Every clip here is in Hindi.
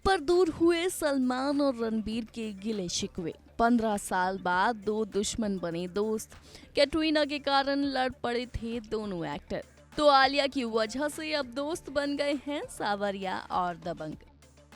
पर दूर हुए सलमान और रणबीर के गिले शिकवे। 15 साल बाद दो दुश्मन बने दोस्त। कैटरीना के कारण लड़ पड़े थे दोनों एक्टर, तो आलिया की वजह से अब दोस्त बन गए हैं सावरिया और दबंग।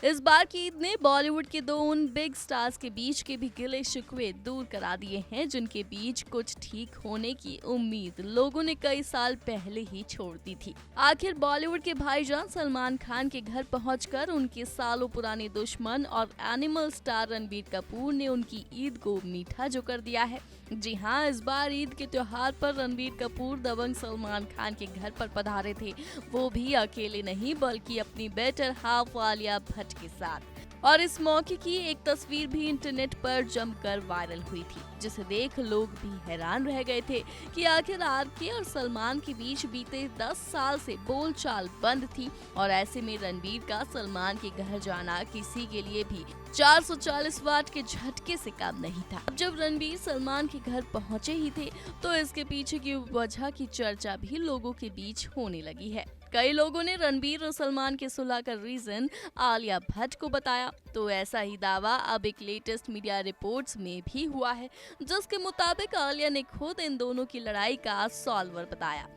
इस बार की ईद ने बॉलीवुड के दो उन बिग स्टार्स के बीच के भी गिले शिकवे दूर करा दिए हैं, जिनके बीच कुछ ठीक होने की उम्मीद लोगों ने कई साल पहले ही छोड़ दी थी। आखिर बॉलीवुड के भाईजान सलमान खान के घर पहुंचकर उनके सालों पुराने दुश्मन और एनिमल स्टार रणबीर कपूर ने उनकी ईद को मीठा जो कर दिया है। जी हाँ, इस बार ईद के त्योहार पर रणबीर कपूर दबंग सलमान खान के घर पर पधारे थे, वो भी अकेले नहीं बल्कि अपनी बेटर हाफ आलिया भट्ट के साथ। और इस मौके की एक तस्वीर भी इंटरनेट पर जमकर वायरल हुई थी, जिसे देख लोग भी हैरान रह गए थे कि आखिर आरके और सलमान के बीच बीते 10 साल से बोलचाल बंद थी, और ऐसे में रणबीर का सलमान के घर जाना किसी के लिए भी 440 वाट के झटके से कम नहीं था। अब जब रणबीर सलमान के घर पहुंचे ही थे, तो इसके पीछे की वजह की चर्चा भी लोगों के बीच होने लगी है। कई लोगों ने रणबीर और सलमान के सुलह का रीजन आलिया भट्ट को बताया, तो ऐसा ही दावा अब एक लेटेस्ट मीडिया रिपोर्ट्स में भी हुआ है, जिसके मुताबिक आलिया ने खुद इन दोनों की लड़ाई का सॉल्वर बताया।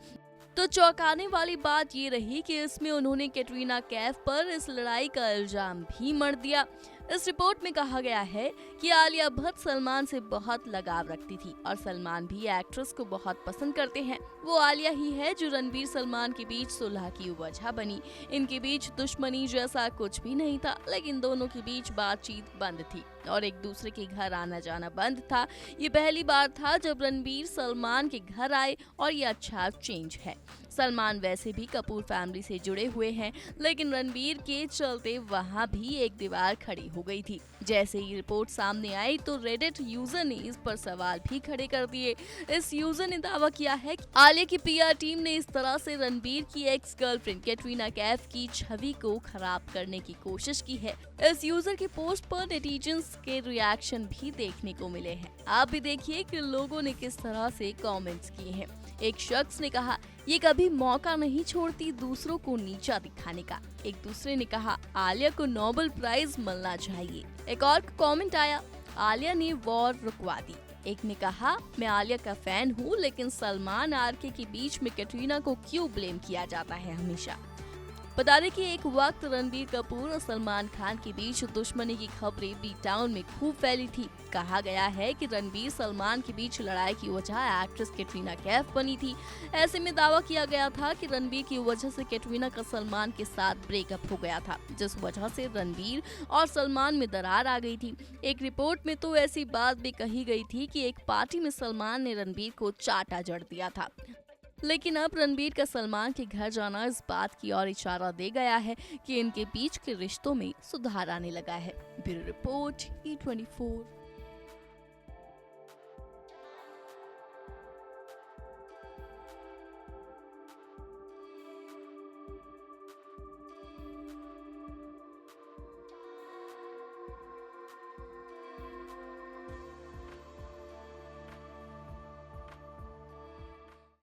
तो चौंकाने वाली बात ये रही कि इसमें उन्होंने कैटरीना कैफ पर इस लड़ाई का इल्जाम भी मढ़ दिया। इस रिपोर्ट में कहा गया है कि आलिया भट्ट सलमान से बहुत लगाव रखती थी और सलमान भी एक्ट्रेस को बहुत पसंद करते हैं। वो आलिया ही है जो रणबीर सलमान के बीच सुलह की वजह बनी। इनके बीच दुश्मनी जैसा कुछ भी नहीं था, लेकिन दोनों के बीच बातचीत बंद थी और एक दूसरे के घर आना जाना बंद था। ये पहली बार था जब रणबीर सलमान के घर आए और ये अच्छा चेंज है। सलमान वैसे भी कपूर फैमिली से जुड़े हुए हैं, लेकिन रणबीर के चलते वहाँ भी एक दीवार खड़ी हो गई थी। जैसे ही रिपोर्ट सामने आई तो रेडिट यूजर ने इस पर सवाल भी खड़े कर दिए। इस यूजर ने दावा किया है कि आलिया की पीआर टीम ने इस तरह से रणबीर की एक्स गर्लफ्रेंड कैटरीना कैफ की छवि को खराब करने की कोशिश की है। इस यूजर की पोस्ट पर नेटिजन्स के रिएक्शन भी देखने को मिले हैं। आप भी देखिए कि लोगों ने किस तरह से कमेंट्स किए हैं। एक शख्स ने कहा, ये कभी मौका नहीं छोड़ती दूसरों को नीचा दिखाने का। एक दूसरे ने कहा, आलिया को नोबेल प्राइज मिलना चाहिए। एक और कमेंट आया, आलिया ने वॉर रुकवा दी। एक ने कहा, मैं आलिया का फैन हूँ, लेकिन सलमान आरके के बीच में कैटरीना को क्यों ब्लेम किया जाता है हमेशा। बता दें कि एक वक्त रणबीर कपूर और सलमान खान के बीच दुश्मनी की खबरें बी टाउन में खूब फैली थी। कहा गया है कि रणबीर सलमान के बीच लड़ाई की वजह एक्ट्रेस कैटरीना कैफ बनी थी। ऐसे में दावा किया गया था कि रणबीर की वजह से कैटरीना का सलमान के साथ ब्रेकअप हो गया था, जिस वजह से रणबीर और सलमान में दरार आ गई थी। एक रिपोर्ट में तो ऐसी बात भी कही गई थी कि एक पार्टी में सलमान ने रणबीर को चाटा जड़ दिया था। लेकिन अब रणबीर का सलमान के घर जाना इस बात की ओर इशारा दे गया है कि इनके बीच के रिश्तों में सुधार आने लगा है। Bureau report E24।